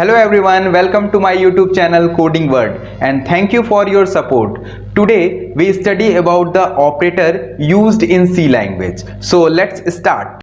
Hello everyone, welcome to my YouTube channel Coding World and thank you for your support. Today we study about the operator used in C language. So let's start.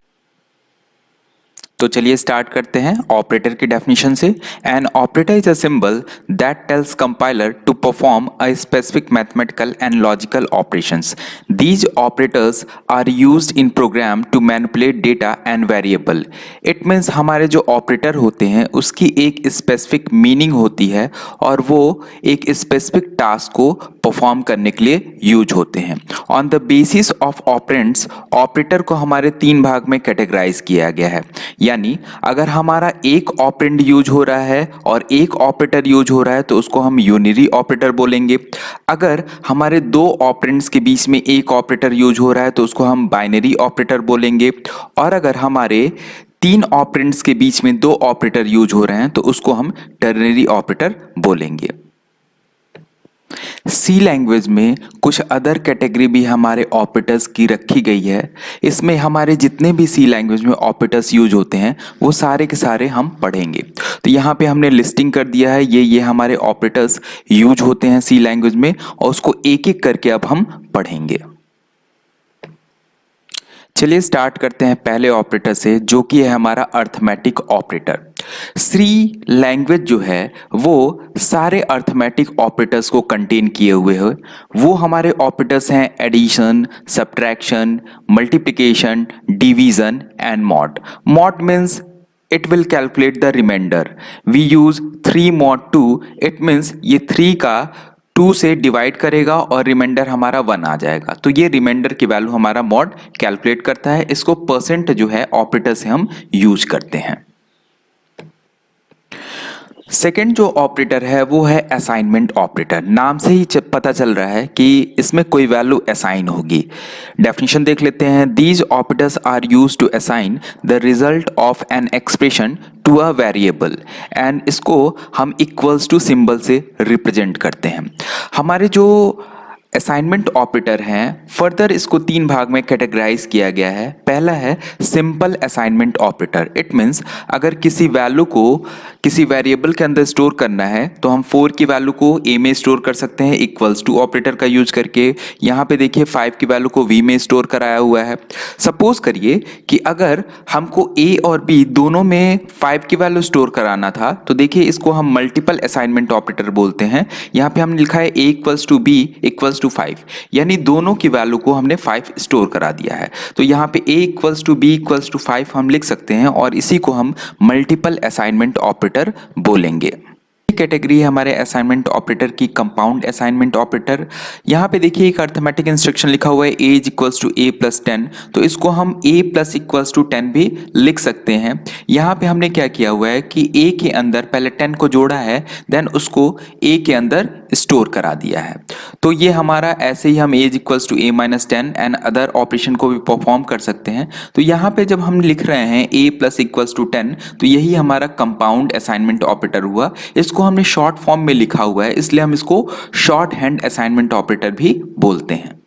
तो चलिए start करते हैं operator की definition से। An operator is a symbol that tells compiler to perform a specific mathematical and logical operations. These operators are used in program to manipulate data and variable. It means हमारे जो operator होते हैं उसकी एक specific meaning होती है और वो एक स्पेसिफिक टास्क को परफॉर्म करने के लिए यूज होते हैं। On the basis of operands, operator को हमारे तीन भाग में कैटेगराइज किया गया है। यानी अगर हमारा एक ऑपरेंड यूज हो रहा है और एक ऑपरेटर यूज हो रहा है तो उसको हम यूनिरी ऑपरेटर बोलेंगे। अगर हमारे दो ऑपरेंड्स के बीच में एक ऑपरेटर यूज हो रहा है तो उसको हम बाइनरी ऑपरेटर बोलेंगे। और अगर हमारे तीन ऑपरेंड्स के बीच में दो ऑपरेटर यूज हो रहे हैं तो उसको हम टर्नरी ऑपरेटर बोलेंगे। सी लैंग्वेज में कुछ अदर कैटेगरी भी हमारे ऑपरेटर्स की रखी गई है। इसमें हमारे जितने भी सी लैंग्वेज में ऑपरेटर्स यूज होते हैं वो सारे के सारे हम पढ़ेंगे। तो यहाँ पे हमने लिस्टिंग कर दिया है ये हमारे ऑपरेटर्स यूज होते हैं सी लैंग्वेज में और उसको एक एक करके अब हम पढ़ेंगे। चलिए स्टार्ट करते हैं पहले ऑपरेटर से जो कि है हमारा अर्थमेटिक ऑपरेटर। सी लैंग्वेज जो है वो सारे अर्थमेटिक ऑपरेटर्स को कंटेन किए हुए है। वो हमारे ऑपरेटर्स हैं addition, subtraction, multiplication, division and mod. Mod means it will calculate the remainder. We use 3 mod 2, it means ये 3 का 2 से डिवाइड करेगा और रिमाइंडर हमारा 1 आ जाएगा। तो ये रिमाइंडर की वैल्यू हमारा मॉड कैलकुलेट करता है। इसको परसेंट जो है ऑपरेटर से हम यूज करते हैं। सेकेंड जो ऑपरेटर है वो है असाइनमेंट ऑपरेटर। नाम से ही पता चल रहा है कि इसमें कोई वैल्यू असाइन होगी। डेफिनेशन देख लेते हैं। These operators are use to assign the result of an expression to a variable and इसको हम इक्वल्स टू सिंबल से रिप्रेजेंट करते हैं। हमारे जो असाइनमेंट ऑपरेटर हैं फर्दर इसको तीन भाग में कैटेगराइज किया गया है। पहला है simple assignment operator. It means अगर किसी वैल्यू को किसी वेरिएबल के अंदर स्टोर करना है तो हम 4 की वैल्यू को a में स्टोर कर सकते हैं इक्वल्स टू ऑपरेटर का यूज करके। यहाँ पे देखिए 5 की वैल्यू को v में स्टोर कराया हुआ है। सपोज करिए कि अगर हमको a और b दोनों में 5 की वैल्यू स्टोर कराना था तो देखिए इसको हम मल्टीपल असाइनमेंट ऑपरेटर बोलते हैं। यहाँ पे हमने लिखा है a equals to b equals to 5, यानी दोनों की वैल्यू को हमने 5 स्टोर करा दिया है। तो यहाँ पे a equals to b equals to 5 हम लिख सकते हैं और इसी को हम मल्टीपल असाइनमेंट ऑपरेटर बोलेंगे। कैटेगरी है हमारे असाइनमेंट ऑपरेटर की कंपाउंड असाइनमेंट ऑपरेटर। यहाँ पे देखिए एक अर्थमेटिक इंस्ट्रक्शन लिखा हुआ है a equals to a plus 10, तो इसको हम a प्लस इक्वल्स टू 10 भी लिख सकते हैं। यहाँ पे हमने क्या किया हुआ है कि a के अंदर पहले 10 को जोड़ा है देन उसको a के अंदर स्टोर करा दिया है। तो ये हमारा ऐसे ही हम a equals to a minus 10 and other operation को भी परफॉर्म कर सकते हैं। तो यहाँ पे जब हम लिख रहे हैं a प्लस इक्वल्स टू 10 तो यही हमारा कंपाउंड असाइनमेंट ऑपरेटर हुआ। इसको हमने शॉर्ट फॉर्म में लिखा हुआ है इसलिए हम इसको शॉर्ट हैंड असाइनमेंट ऑपरेटर भी बोलते हैं।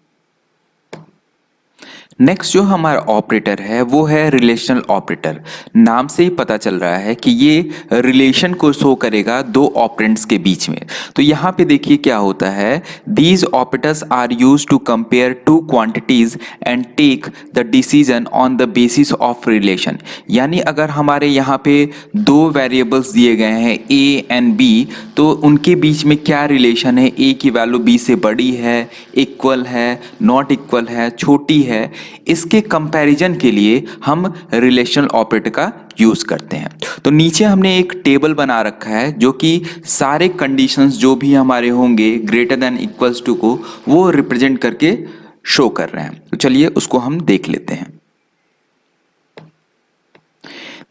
नेक्स्ट जो हमारा ऑपरेटर है वो है रिलेशनल ऑपरेटर। नाम से ही पता चल रहा है कि ये रिलेशन को शो करेगा दो ऑपरेंड्स के बीच में। तो यहाँ पे देखिए क्या होता है, these operators are used to compare two quantities and take the decision on the basis of relation. यानी अगर हमारे यहाँ पे दो वेरिएबल्स दिए गए हैं a एंड b तो उनके बीच में क्या रिलेशन है, a की वैल्यू b से बड़ी है, इक्वल है, नॉट इक्वल है, छोटी है, इसके कंपैरिजन के लिए हम रिलेशनल ऑपरेटर का यूज करते हैं। तो नीचे हमने एक टेबल बना रखा है जो कि सारे कंडीशंस जो भी हमारे होंगे ग्रेटर देन इक्वल्स टू को वो रिप्रेजेंट करके शो कर रहे हैं। तो चलिए उसको हम देख लेते हैं।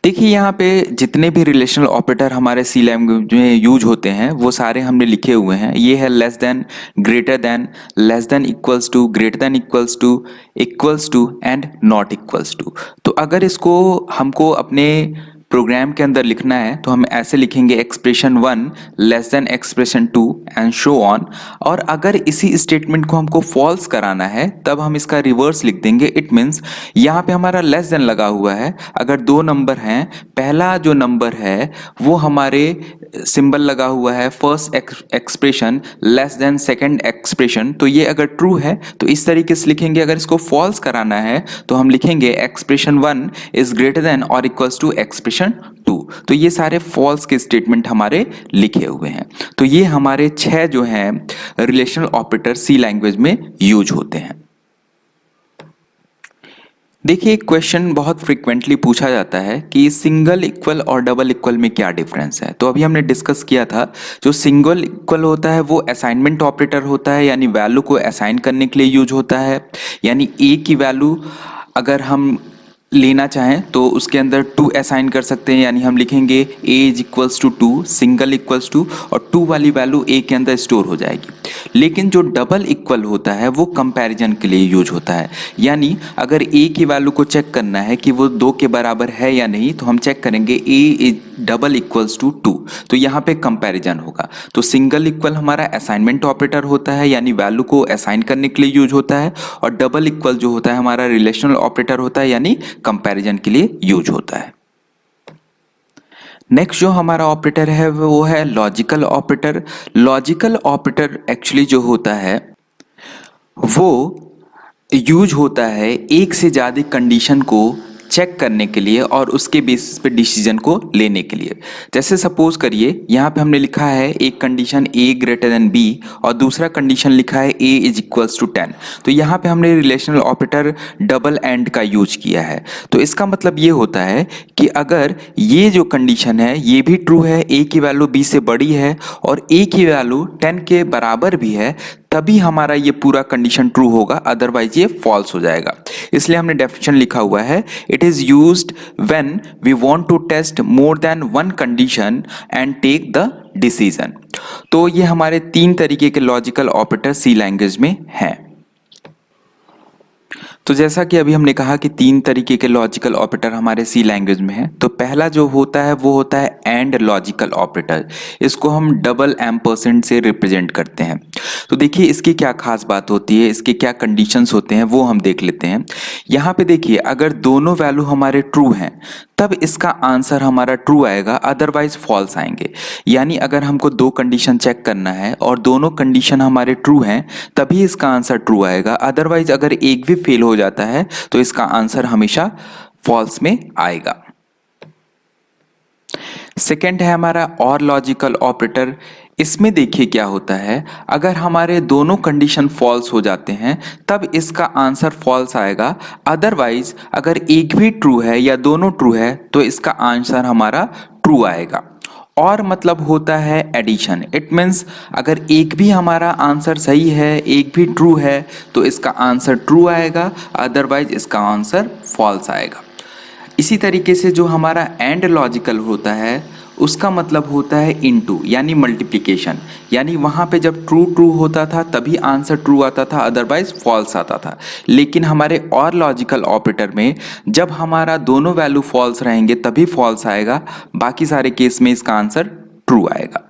देखिए यहाँ पे जितने भी रिलेशनल ऑपरेटर हमारे सी लैंग्वेज में यूज होते हैं वो सारे हमने लिखे हुए हैं। ये है less than, greater than, less than equals to, greater than equals to and not equals to. तो अगर इसको हमको अपने प्रोग्राम के अंदर लिखना है तो हम ऐसे लिखेंगे expression 1 less than expression 2 and show on. और अगर इसी स्टेटमेंट को हमको फॉल्स कराना है तब हम इसका रिवर्स लिख देंगे। इट मीन्स यहाँ पे हमारा लेस देन लगा हुआ है, अगर दो नंबर हैं, पहला जो नंबर है वो हमारे सिंबल लगा हुआ है first expression less than second expression, तो ये अगर ट्रू है तो इस तरीके से लिखेंगे। अगर इसको फॉल्स कराना है तो हम लिखेंगे एक्सप्रेशन 1 इज ग्रेटर देन और इक्वल्स टू एक्सप्रेशन 2। तो ये सारे फॉल्स के स्टेटमेंट हमारे लिखे हुए हैं। तो ये हमारे 6 जो हैं रिलेशनल ऑपरेटर सी लैंग्वेज में यूज होते हैं। देखिए एक क्वेश्चन बहुत फ्रीक्वेंटली पूछा जाता है कि सिंगल इक्वल और डबल इक्वल में क्या डिफरेंस है। तो अभी हमने डिस्कस किया था, जो सिंगल इक्वल होता है वो असाइनमेंट ऑपरेटर होता है, यानी वैल्यू को असाइन करने के लिए यूज होता है। यानी ए की वैल्यू अगर हम लेना चाहें तो उसके अंदर 2 असाइन कर सकते हैं, यानी हम लिखेंगे a is equals to 2, single equals to, और 2 वाली वैल्यू a के अंदर स्टोर हो जाएगी। लेकिन जो डबल इक्वल होता है वो कंपैरिजन के लिए यूज होता है, यानी अगर a की वैल्यू को चेक करना है कि वो 2 के बराबर है या नहीं, तो हम चेक करेंगे a is double equals to 2, तो यहाँ पे कंपैरिजन होगा। तो सिंगल इक्वल हमारा असाइनमेंट ऑपरेटर होता है, यानी वैल्यू को असाइन करने के लिए यूज होता है, और डबल इक्वल जो होता है हमारा रिलेशनल ऑपरेटर होता है, यानी कंपैरिजन के लिए यूज होता है। नेक्स्ट जो हमारा ऑपरेटर है वो है logical operator. Logical operator actually जो होता है वो यूज होता है एक से ज़्यादा कंडीशन को चेक करने के लिए और उसके बेसिस पे डिसीजन को लेने के लिए। जैसे सपोज करिए यहाँ पे हमने लिखा है एक condition a greater than b और दूसरा कंडीशन लिखा है a इज इक्वल्स टू 10। तो यहाँ पे हमने रिलेशनल ऑपरेटर डबल एंड का यूज किया है। तो इसका मतलब ये होता है कि अगर ये जो कंडीशन है ये भी ट्रू है, a की वैल्यू b से बड़ी है और a की वैल्यू 10 के बराबर भी है, तभी हमारा ये पूरा कंडीशन ट्रू होगा, अदरवाइज ये फॉल्स हो जाएगा। इसलिए हमने डेफिनेशन लिखा हुआ है, it is used when we want to test more than one condition and take the decision. तो ये हमारे 3 तरीके के लॉजिकल ऑपरेटर सी लैंग्वेज में हैं। तो जैसा कि अभी हमने कहा कि 3 तरीके के लॉजिकल ऑपरेटर हमारे सी लैंग्वेज में हैं। तो पहला जो होता है वो होता है एंड लॉजिकल ऑपरेटर। इसको हम डबल एम्परसेंड से रिप्रेजेंट करते हैं। तो देखिए इसकी क्या खास बात होती है, इसके क्या कंडीशंस होते हैं वो हम देख लेते हैं। यहाँ पे देखिए अगर दोनों वैल्यू हमारे ट्रू हैं तब इसका आंसर हमारा ट्रू आएगा, अदरवाइज फॉल्स आएंगे। यानी अगर हमको 2 कंडीशन चेक करना है और दोनों कंडीशन हमारे ट्रू हैं तभी इसका आंसर ट्रू आएगा, अदरवाइज अगर एक भी फेल हो जाता है तो इसका आंसर हमेशा फॉल्स में आएगा। सेकेंड है हमारा और लॉजिकल ऑपरेटर। इसमें देखिए क्या होता है, अगर हमारे दोनों कंडीशन फॉल्स हो जाते हैं तब इसका आंसर फॉल्स आएगा, अदरवाइज अगर एक भी ट्रू है या दोनों ट्रू है तो इसका आंसर हमारा ट्रू आएगा। और मतलब होता है एडिशन। इट मीन्स अगर एक भी हमारा आंसर सही है, एक भी ट्रू है तो इसका आंसर ट्रू आएगा, अदरवाइज इसका आंसर फॉल्स आएगा। इसी तरीके से जो हमारा एंड लॉजिकल होता है उसका मतलब होता है इनटू, यानी मल्टीप्लिकेशन। यानी वहाँ पे जब ट्रू ट्रू होता था तभी आंसर ट्रू आता था, अदरवाइज फॉल्स आता था। लेकिन हमारे और लॉजिकल ऑपरेटर में जब हमारा दोनों वैल्यू फॉल्स रहेंगे तभी फॉल्स आएगा, बाकी सारे केस में इसका आंसर ट्रू आएगा।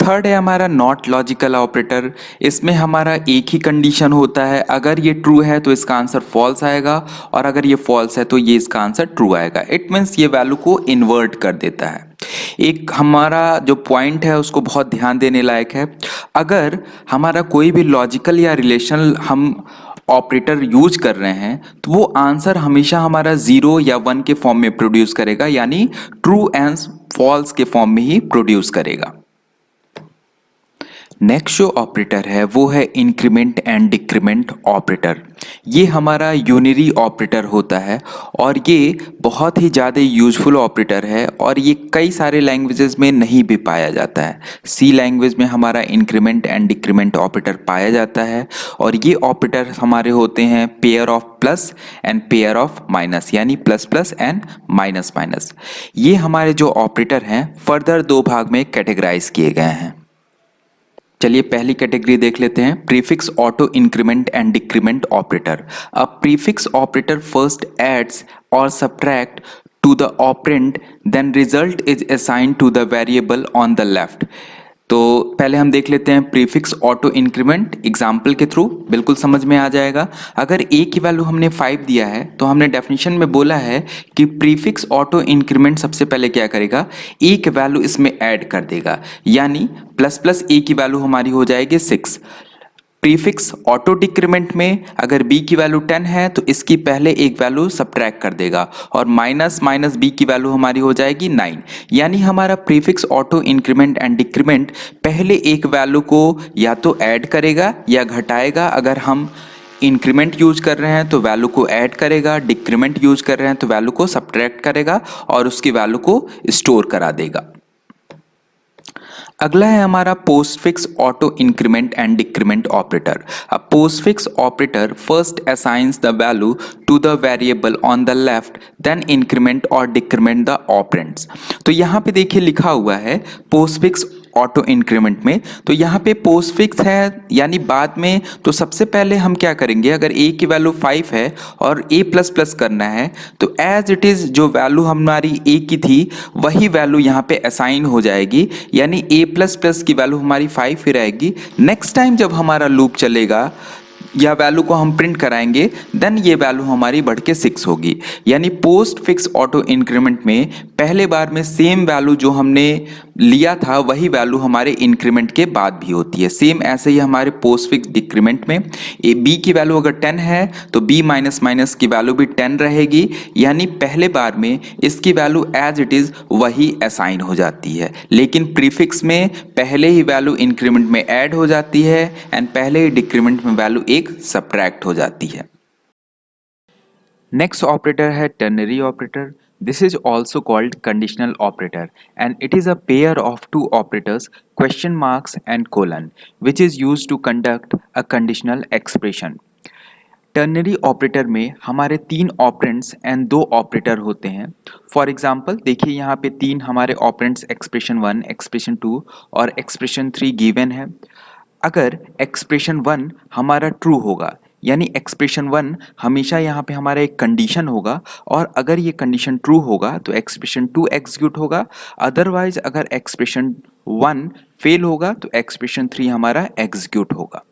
थर्ड है हमारा नॉट लॉजिकल ऑपरेटर। इसमें हमारा एक ही कंडीशन होता है, अगर ये ट्रू है तो इसका आंसर फॉल्स आएगा और अगर ये फॉल्स है तो ये इसका आंसर ट्रू आएगा। इट मीन्स ये वैल्यू को इन्वर्ट कर देता है। एक हमारा जो पॉइंट है उसको बहुत ध्यान देने लायक है। अगर हमारा कोई भी लॉजिकल या रिलेशनल हम ऑपरेटर यूज कर रहे हैं तो वो आंसर हमेशा हमारा 0 या 1 के फॉर्म में प्रोड्यूस करेगा, यानी ट्रू एंड फॉल्स के फॉर्म में ही प्रोड्यूस करेगा। नेक्स्ट जो ऑपरेटर है वो है इंक्रीमेंट एंड डिक्रीमेंट ऑपरेटर। ये हमारा यूनरी ऑपरेटर होता है और ये बहुत ही ज़्यादा यूजफुल ऑपरेटर है और ये कई सारे लैंग्वेजेस में नहीं भी पाया जाता है। सी लैंग्वेज में हमारा इंक्रीमेंट एंड डिक्रीमेंट ऑपरेटर पाया जाता है और ये ऑपरेटर हमारे होते हैं pair of plus and pair of minus, यानी plus plus and minus minus. ये हमारे जो ऑपरेटर हैं फर्दर 2 भाग में कैटेगराइज किए गए हैं। चलिए पहली कैटेगरी देख लेते हैं, prefix auto increment and decrement operator. A prefix operator first adds और subtract to the operand, then result is assigned to the variable on the left. तो पहले हम देख लेते हैं प्रीफिक्स ऑटो इंक्रीमेंट एग्जाम्पल के थ्रू, बिल्कुल समझ में आ जाएगा। अगर ए की वैल्यू हमने 5 दिया है तो हमने डेफिनेशन में बोला है कि प्रीफिक्स ऑटो इंक्रीमेंट सबसे पहले क्या करेगा, ए की वैल्यू इसमें ऐड कर देगा, यानी प्लस प्लस ए की वैल्यू हमारी हो जाएगी 6। प्रीफिक्स ऑटो डिक्रीमेंट में अगर b की वैल्यू 10 है तो इसकी पहले एक वैल्यू सब्ट्रैक्ट कर देगा और माइनस माइनस b की वैल्यू हमारी हो जाएगी 9। यानी हमारा prefix auto increment and decrement पहले एक वैल्यू को या तो ऐड करेगा या घटाएगा। अगर हम इंक्रीमेंट यूज कर रहे हैं तो वैल्यू को ऐड करेगा, डिक्रीमेंट यूज कर रहे हैं तो वैल्यू को सब्ट्रैक्ट करेगा और उसकी वैल्यू को स्टोर करा देगा। अगला है हमारा postfix auto increment and decrement operator. अब postfix operator first assigns the value to the variable on the left, then increment और डिक्रीमेंट द ऑपरेंड्स। तो यहाँ पे देखिए लिखा हुआ है पोस्टफिक्स ऑटो इंक्रीमेंट में, तो यहाँ पे पोस्टफिक्स है यानी बाद में। तो सबसे पहले हम क्या करेंगे, अगर a की वैल्यू 5 है और a प्लस प्लस करना है तो एज इट इज़ जो वैल्यू हमारी a की थी वही वैल्यू यहाँ पे असाइन हो जाएगी, यानी a प्लस प्लस की वैल्यू हमारी 5 ही रहेगी। नेक्स्ट टाइम जब हमारा लूप चलेगा या वैल्यू को हम प्रिंट कराएंगे देन ये वैल्यू हमारी बढ़ के 6 होगी। यानी पोस्ट फिक्स ऑटो इंक्रीमेंट में पहले बार में सेम वैल्यू जो हमने लिया था वही वैल्यू हमारे इंक्रीमेंट के बाद भी होती है। सेम ऐसे ही हमारे पोस्ट फिक्स डिक्रीमेंट में बी की वैल्यू अगर 10 है तो बी माइनस माइनस की वैल्यू भी 10 रहेगी, यानी पहले बार में इसकी वैल्यू एज इट इज़ वही असाइन हो जाती है। लेकिन प्रीफिक्स में पहले ही वैल्यू इंक्रीमेंट में ऐड हो जाती है एंड पहले ही डिक्रीमेंट में वैल्यू एक सब्ट्रैक्ट हो जाती है। नेक्स्ट ऑपरेटर है ternary operator. This is also called conditional operator and it is a pair of two operators question marks and colon which is used to conduct a conditional expression. Ternary operator में हमारे 3 operands and 2 operator होते हैं। For example देखिए यहाँ पे 3 हमारे operands expression 1, expression 2 और expression 3 given है। अगर एक्सप्रेशन 1 हमारा ट्रू होगा यानी एक्सप्रेशन 1 हमेशा यहाँ पे हमारा एक कंडीशन होगा और अगर ये कंडीशन ट्रू होगा तो एक्सप्रेशन 2 एग्जीक्यूट होगा। अदरवाइज अगर एक्सप्रेशन 1 फेल होगा तो एक्सप्रेशन 3 हमारा एग्जीक्यूट होगा।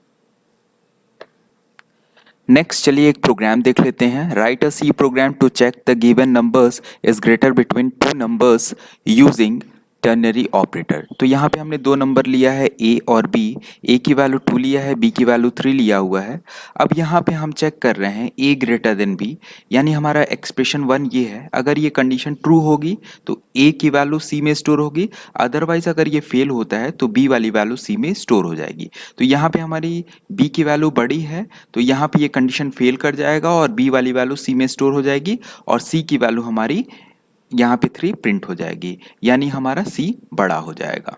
नेक्स्ट चलिए एक प्रोग्राम देख लेते हैं। Write a C program to check the given numbers is greater between 2 numbers using ternary operator. तो यहाँ पे हमने 2 नंबर लिया है a और b, a की वैल्यू 2 लिया है, b की वैल्यू 3 लिया हुआ है। अब यहाँ पे हम चेक कर रहे हैं a ग्रेटर देन b, यानी हमारा एक्सप्रेशन 1 ये है। अगर ये कंडीशन ट्रू होगी तो a की वैल्यू c में स्टोर होगी, अदरवाइज अगर ये फेल होता है तो b वाली वैल्यू c में स्टोर हो जाएगी। तो यहाँ पे हमारी b की वैल्यू बड़ी है तो यहाँ पे ये कंडीशन फेल कर जाएगा और b वाली वैल्यू c में स्टोर हो जाएगी और c की वैल्यू हमारी यहाँ पे 3 प्रिंट हो जाएगी, यानी हमारा C बड़ा हो जाएगा।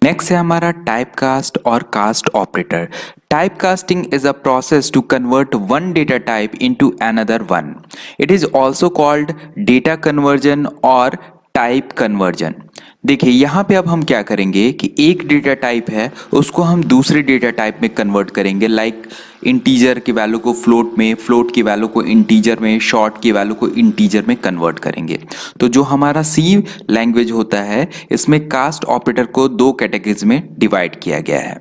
नेक्स्ट है हमारा टाइप कास्ट और cast operator. Type casting is a process to convert one data type into another one. It is also called data conversion और टाइप कन्वर्जन। देखिए यहाँ पे अब हम क्या करेंगे कि एक डेटा टाइप है उसको हम दूसरे डेटा टाइप में कन्वर्ट करेंगे। लाइक इंटीजर की वैल्यू को फ्लोट में, फ्लोट की वैल्यू को इंटीजर में, शॉर्ट की वैल्यू को इंटीजर में कन्वर्ट करेंगे। तो जो हमारा सी लैंग्वेज होता है इसमें कास्ट ऑपरेटर को 2 कैटेगरीज में डिवाइड किया गया है।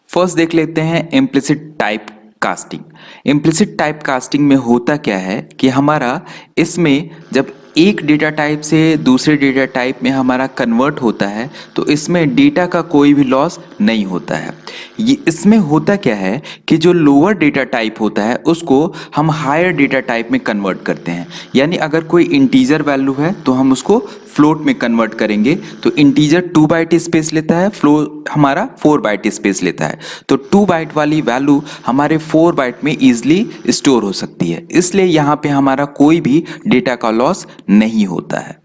फर्स्ट देख लेते हैं implicit type casting. Implicit type casting में होता क्या है कि हमारा इसमें जब एक डेटा टाइप से दूसरे डेटा टाइप में हमारा कन्वर्ट होता है तो इसमें डेटा का कोई भी लॉस नहीं होता है। ये इसमें होता क्या है कि जो लोअर डेटा टाइप होता है उसको हम हायर डेटा टाइप में कन्वर्ट करते हैं। यानी अगर कोई इंटीजर वैल्यू है तो हम उसको फ्लोट में कन्वर्ट करेंगे तो इंटीजर 2 बाइट स्पेस लेता है, फ्लोट हमारा 4 बाइट स्पेस लेता है। तो 2 बाइट वाली वैल्यू हमारे 4 बाइट में ईजिली स्टोर हो सकती है, इसलिए यहाँ पे हमारा कोई भी डेटा का लॉस नहीं होता है।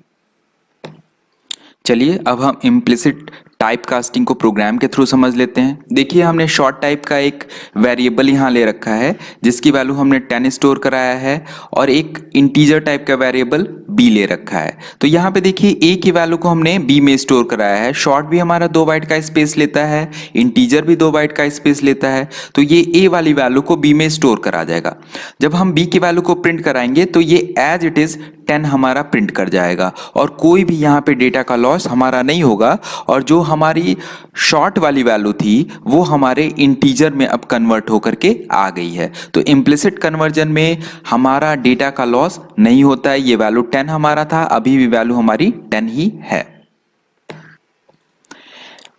चलिए अब हम इम्प्लिसिट टाइप कास्टिंग को प्रोग्राम के थ्रू समझ लेते हैं। देखिए हमने शॉर्ट टाइप का एक वेरिएबल यहाँ ले रखा है जिसकी वैल्यू हमने 10 स्टोर कराया है और एक इंटीजर टाइप का वेरिएबल b ले रखा है। तो यहाँ पे देखिए a की वैल्यू को हमने b में स्टोर कराया है। शॉर्ट भी हमारा 2 बाइट का स्पेस लेता है, इंटीजर भी 2 बाइट का स्पेस लेता है, तो ये a वाली वैल्यू को b में स्टोर करा जाएगा। जब हम b की वैल्यू को प्रिंट कराएंगे तो ये एज इट इज 10 हमारा प्रिंट कर जाएगा और कोई भी यहाँ पे डेटा का लॉस हमारा नहीं होगा और जो हमारी शॉर्ट वाली वैल्यू थी वो हमारे इंटीजर में अब कन्वर्ट होकर के आ गई है। तो इम्प्लिसिट कन्वर्जन में हमारा डेटा का लॉस नहीं होता है। ये वैल्यू 10 हमारा था, अभी भी वैल्यू हमारी 10 ही है।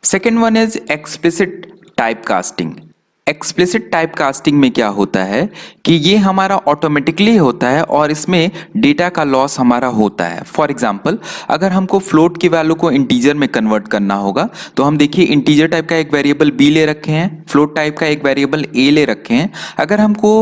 Second one is explicit type casting. Explicit type casting में क्या होता है कि ये हमारा ऑटोमेटिकली होता है और इसमें डेटा का लॉस हमारा होता है। फॉर एग्जांपल अगर हमको फ्लोट की वैल्यू को इंटीजर में कन्वर्ट करना होगा तो हम देखिए इंटीजर टाइप का एक वेरिएबल b ले रखे हैं, फ्लोट टाइप का एक वेरिएबल a ले रखे हैं। अगर हमको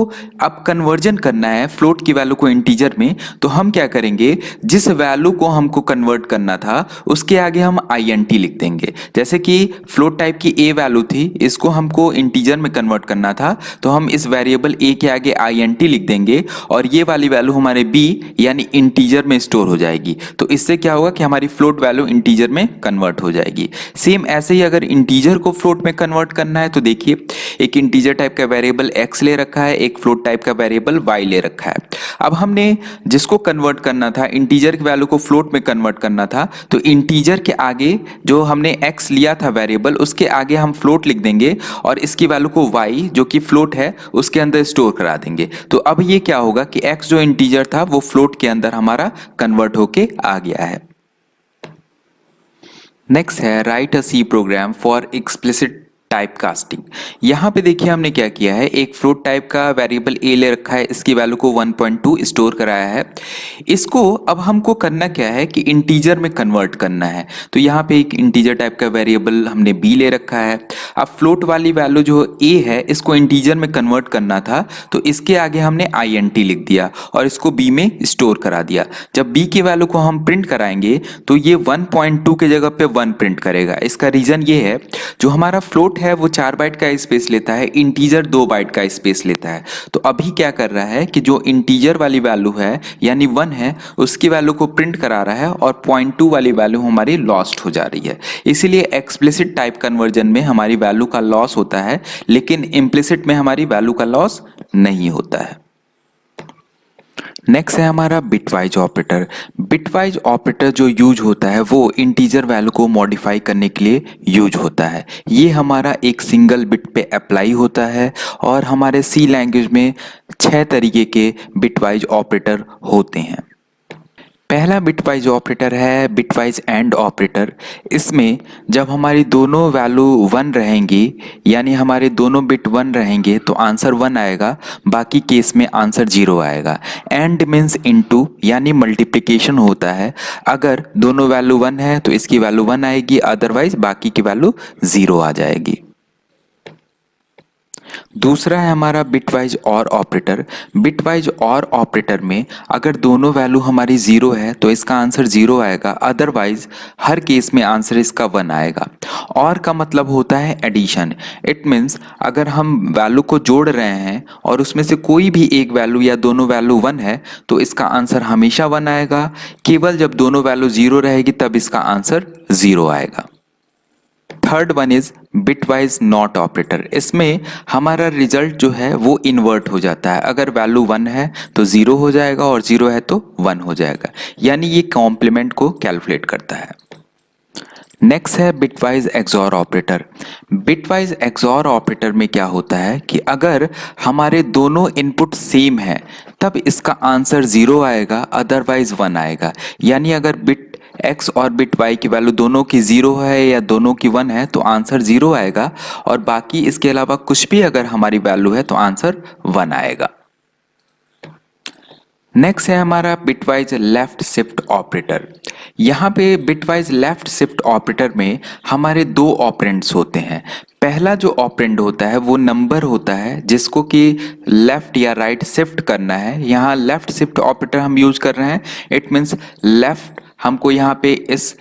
अब कन्वर्जन करना है फ्लोट की वैल्यू को इंटीजर में तो हम क्या करेंगे, जिस वैल्यू को हमको कन्वर्ट करना था उसके आगे हम int लिख देंगे। जैसे कि फ्लोट टाइप की a वैल्यू थी, इसको हमको इंटीजर में कन्वर्ट करना था तो हम इस वेरिएबल a के आगे int लिख देंगे और ये वाली वैल्यू हमारे b यानी इंटीजर में स्टोर हो जाएगी। तो इससे क्या होगा कि हमारी फ्लोट वैल्यू इंटीजर में कन्वर्ट हो जाएगी। सेम ऐसे ही अगर इंटीजर को फ्लोट में कन्वर्ट करना है तो देखिए एक इंटीजर टाइप का वेरिएबल x ले रखा है, एक फ्लोट टाइप का वेरिएबल y ले रखा है। अब हमने जिसको कन्वर्ट करना था, इंटीजर की वैल्यू को फ्लोट में कन्वर्ट करना था, तो इंटीजर के आगे जो हमने x लिया था वेरिएबल उसके आगे हम फ्लोट लिख देंगे और इसकी वैल्यू को y जो कि फ्लोट है उसके अंदर स्टोर करा देंगे। तो अब ये क्या होगा कि x जो इंटीजर था वो फ्लोट के अंदर हमारा कन्वर्ट होके आ गया है। नेक्स्ट है write a C program for explicit type casting. यहाँ पे देखिए हमने क्या किया है, एक फ्लोट टाइप का वेरिएबल a ले रखा है, इसकी वैल्यू को 1.2 स्टोर कराया है। इसको अब हमको करना क्या है कि इंटीजर में कन्वर्ट करना है। तो यहाँ पे एक इंटीजर टाइप का वेरिएबल हमने b ले रखा है। अब फ्लोट वाली वैल्यू जो a है इसको इंटीजर में कन्वर्ट करना था तो इसके आगे हमने int लिख दिया और इसको b में स्टोर करा दिया। जब b की वैल्यू को हम प्रिंट कराएंगे तो ये 1.2 के जगह पे 1 प्रिंट करेगा। इसका रीजन ये है, जो हमारा फ्लोट है वो 4 बाइट का स्पेस लेता है, इंटीजर 2 बाइट का स्पेस लेता है। तो अभी क्या कर रहा है कि जो इंटीजर वाली वैल्यू है यानी 1 है उसकी वैल्यू को प्रिंट करा रहा है और 0.2 वाली वैल्यू हमारी लॉस्ट हो जा रही है। इसीलिए एक्सप्लिसिट टाइप कन्वर्जन में हमारी वैल्यू का लॉस होता है लेकिन इम्प्लिसिट में हमारी वैल्यू का लॉस नहीं होता है। नेक्स्ट है हमारा बिटवाइज ऑपरेटर। बिटवाइज ऑपरेटर जो यूज होता है वो इंटीजर वैल्यू को मॉडिफाई करने के लिए यूज होता है। ये हमारा एक सिंगल बिट पे अप्लाई होता है और हमारे सी लैंग्वेज में 6 तरीके के बिटवाइज ऑपरेटर होते हैं। पहला बिटवाइज ऑपरेटर है बिटवाइज एंड ऑपरेटर। इसमें जब हमारी दोनों वैल्यू 1 रहेंगी यानी हमारे दोनों बिट 1 रहेंगे तो आंसर 1 आएगा, बाकी केस में आंसर 0 आएगा। एंड मीन्स इनटू यानी मल्टीप्लिकेशन होता है। अगर दोनों वैल्यू 1 है तो इसकी वैल्यू 1 आएगी, अदरवाइज बाकी की वैल्यू 0 आ जाएगी। दूसरा है हमारा बिटवाइज और ऑपरेटर। बिटवाइज और ऑपरेटर में अगर दोनों वैल्यू हमारी 0 है तो इसका आंसर 0 आएगा, अदरवाइज हर केस में आंसर इसका 1 आएगा। और का मतलब होता है एडिशन। इट मीन्स अगर हम वैल्यू को जोड़ रहे हैं और उसमें से कोई भी एक वैल्यू या दोनों वैल्यू 1 है तो इसका आंसर हमेशा 1 आएगा। केवल जब दोनों वैल्यू 0 रहेगी तब इसका आंसर 0 आएगा। Third one is bitwise not operator. इसमें हमारा रिजल्ट जो है वो इन्वर्ट हो जाता है। अगर वैल्यू 1 है तो 0 हो जाएगा और 0 है तो 1 हो जाएगा, यानी ये कॉम्प्लीमेंट को कैलकुलेट करता है। नेक्स्ट है bitwise XOR operator. Bitwise XOR operator में क्या होता है कि अगर हमारे दोनों इनपुट सेम है तब इसका आंसर 0 आएगा, अदरवाइज 1 आएगा। यानी अगर बिट x और बिट y की वैल्यू दोनों की 0 है या दोनों की 1 है तो आंसर 0 आएगा और बाकी इसके अलावा कुछ भी अगर हमारी वैल्यू है तो आंसर 1 आएगा। नेक्स्ट है हमारा बिटवाइज लेफ्ट शिफ्ट ऑपरेटर। यहाँ पे बिटवाइज लेफ्ट शिफ्ट ऑपरेटर में हमारे 2 ऑपरेंड्स होते हैं। पहला जो ऑपरेंड होता है वो नंबर होता है जिसको कि लेफ्ट या राइट शिफ्ट करना है। यहाँ लेफ्ट शिफ्ट ऑपरेटर हम यूज कर रहे हैं। इट मीन्स लेफ्ट हमको यहाँ पे इस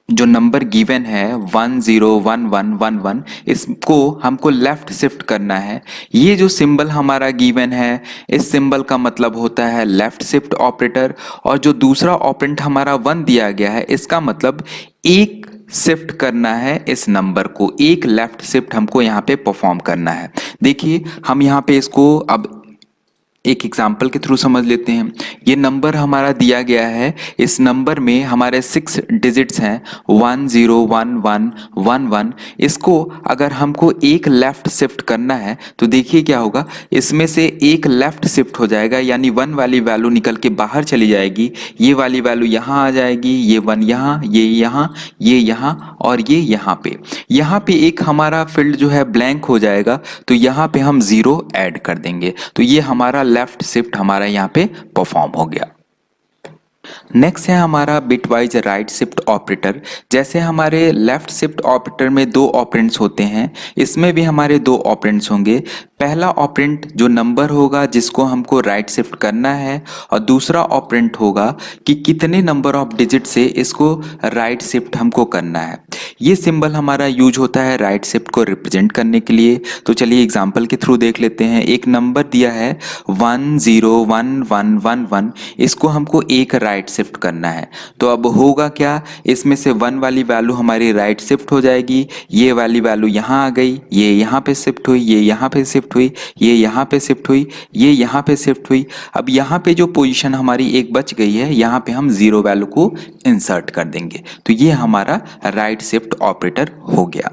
जो नंबर गिवन है 101111, इसको हमको लेफ्ट शिफ्ट करना है। ये जो सिंबल हमारा गिवन है, इस सिंबल का मतलब होता है लेफ्ट शिफ्ट ऑपरेटर, और जो दूसरा ऑपरेंट हमारा 1 दिया गया है, इसका मतलब एक शिफ्ट करना है इस नंबर को, एक लेफ्ट शिफ्ट हमको यहाँ पे परफॉर्म करना है। देखिए हम यहाँ पे इसको अब एक एग्जाम्पल के थ्रू समझ लेते हैं। ये नंबर हमारा दिया गया है, इस नंबर में हमारे 6 डिजिट्स हैं 101111। इसको अगर हमको एक लेफ्ट शिफ्ट करना है तो देखिए क्या होगा, इसमें से एक लेफ्ट शिफ्ट हो जाएगा, यानी 1 वाली वैल्यू निकल के बाहर चली जाएगी, ये वाली वैल्यू यहाँ आ जाएगी, ये 1 यहाँ, ये यहाँ, ये यहाँ और ये यहाँ पे। यहाँ पे एक हमारा फील्ड जो है ब्लैंक हो जाएगा, तो यहाँ पे हम 0 ऐड कर देंगे, तो ये हमारा लेफ्ट शिफ्ट हमारा यहाँ पे परफॉर्म हो गया। नेक्स्ट है हमारा बिटवाइज राइट शिफ्ट ऑपरेटर। जैसे हमारे लेफ्ट शिफ्ट ऑपरेटर में 2 ऑपरेंड्स होते हैं, इसमें भी हमारे 2 ऑपरेंड्स होंगे। पहला ऑपरेंट जो नंबर होगा जिसको हमको राइट शिफ्ट करना है, और दूसरा ऑपरेंट होगा कि कितने नंबर ऑफ डिजिट से इसको राइट शिफ्ट हमको करना है। ये सिंबल हमारा यूज होता है राइट शिफ्ट को रिप्रेजेंट करने के लिए। तो चलिए एग्जांपल के थ्रू देख लेते हैं। एक नंबर दिया है 101111, इसको हमको एक राइट शिफ्ट करना है। तो अब होगा क्या, इसमें से 1 वाली वैल्यू हमारी राइट शिफ्ट हो जाएगी, ये वाली वैल्यू यहाँ आ गई, ये यहाँ पे शिफ्ट हुई, ये यहाँ पे शिफ्ट हुई, ये यहाँ पे शिफ्ट हुई, ये यहाँ पे शिफ्ट हुई। अब यहाँ पे जो पोजीशन हमारी एक बच गई है, यहाँ पे हम 0 वैल्यू को इंसर्ट कर देंगे, तो ये हमारा राइट शिफ्ट ऑपरेटर हो गया।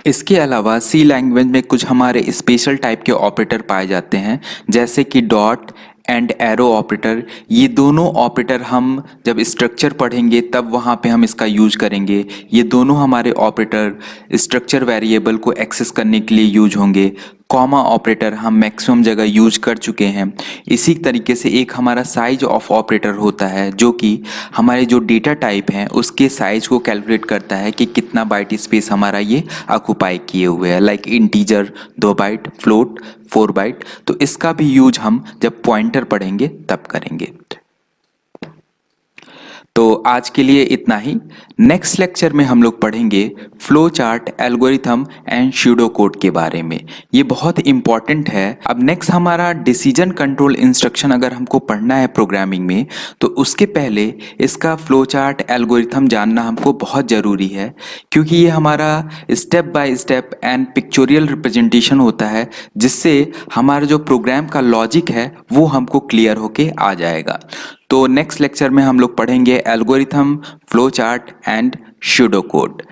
इसके अलावा सी लैंग्वेज में कुछ हमारे स्पेशल टाइप के ऑपरेटर पाए जाते हैं, जैसे कि डॉट एंड एरो ऑपरेटर। ये दोनों ऑपरेटर हम जब स्ट्रक्चर पढ़ेंगे तब वहाँ पे हम इसका यूज करेंगे। ये दोनों हमारे ऑपरेटर स्ट्रक्चर वेरिएबल को एक्सेस करने के लिए यूज होंगे। कॉमा ऑपरेटर हम मैक्सिमम जगह यूज कर चुके हैं। इसी तरीके से एक हमारा साइज ऑफ ऑपरेटर होता है, जो कि हमारे जो डेटा टाइप हैं उसके साइज को कैलकुलेट करता है कि कितना बाइट स्पेस हमारा ये ऑक्युपाई किए हुए हैं, like integer 2 byte, float 4 byte. तो इसका भी यूज हम जब पॉइंटर पढ़ेंगे तब करेंगे। तो आज के लिए इतना ही। नेक्स्ट लेक्चर में हम लोग पढ़ेंगे flow chart, algorithm and pseudo code के बारे में। ये बहुत इंपॉर्टेंट है। अब नेक्स्ट हमारा डिसीजन कंट्रोल इंस्ट्रक्शन अगर हमको पढ़ना है प्रोग्रामिंग में, तो उसके पहले इसका फ्लो चार्ट, एल्गोरिथम जानना हमको बहुत ज़रूरी है, क्योंकि ये हमारा step by step and pictorial representation होता है, जिससे हमारा जो प्रोग्राम का लॉजिक है वो हमको क्लियर होके आ जाएगा। तो नेक्स्ट लेक्चर में हम लोग पढ़ेंगे algorithm, flow chart and pseudo code.